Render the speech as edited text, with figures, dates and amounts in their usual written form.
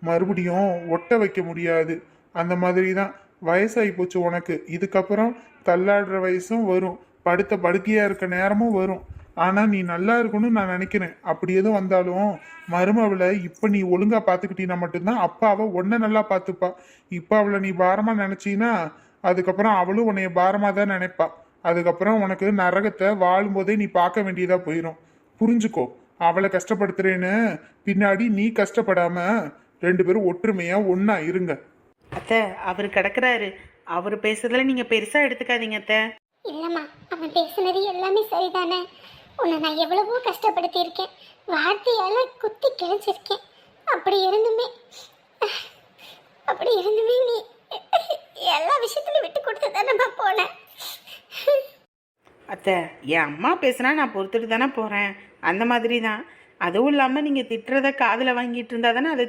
மறுபடியும் ஒட்ட வைக்க முடியாது. அந்த மாதிரி தான் வயசாகி போச்சு உனக்கு. இதுக்கப்புறம் தள்ளாடுற வயசும் வரும், படுத்த படுக்கையா இருக்க நேரமும் வரும். ஆனா நீ நல்லா இருக்கணும்னு நான் நினைக்கிறேன். அப்படி எதுவும் வந்தாலும் மருமவளை இப்ப நீ ஒழுங்கா பாத்துக்கிட்டீன்னா மட்டும்தான் அப்பா அவ உன்னை நல்லா பாத்துப்பா. இப்ப அவளை நீ பாரமா நினைச்சீன்னா அதுக்கப்புறம் அவளும் உன்னைய பாரமா தான் நினைப்பா. அதுக்கப்புறம் உனக்கு நரகத்தை வாழும்போதே நீ பார்க்க வேண்டியதா போயிடும். புரிஞ்சுக்கோ. அவளை கஷ்டப்படுத்துறேன்னு பின்னாடி நீ கஷ்டப்படாம ரெண்டு பேரும் ஒற்றுமையா ஒண்ணா இருங்க. அத்தை, அவர் கிடக்குறாரு. அவர் பேசுறதுல நீங்க பெருசா எடுத்துக்காதீங்க அத்தை. இல்லம்மா, அவன் பேசுனது எல்லாமே சரிதானே. உன்னை நான் எவ்வளவோ கஷ்டப்படுத்தியிருக்கேன், வார்த்தையால குத்தி கிழிச்சிருக்கேன். அப்படி இருந்துமே நீ எல்லா விஷயத்துலையும் விட்டு கொடுத்து தானேம்மா போனேன். அத்தை, என் அம்மா பேசுனா நான் பொறுத்துட்டு தானே போறேன். அந்த மாதிரி தான். அதுவும் இல்லாமல் நீங்கள் திட்டுறத காதில் வாங்கிட்டு இருந்தா தானே அதை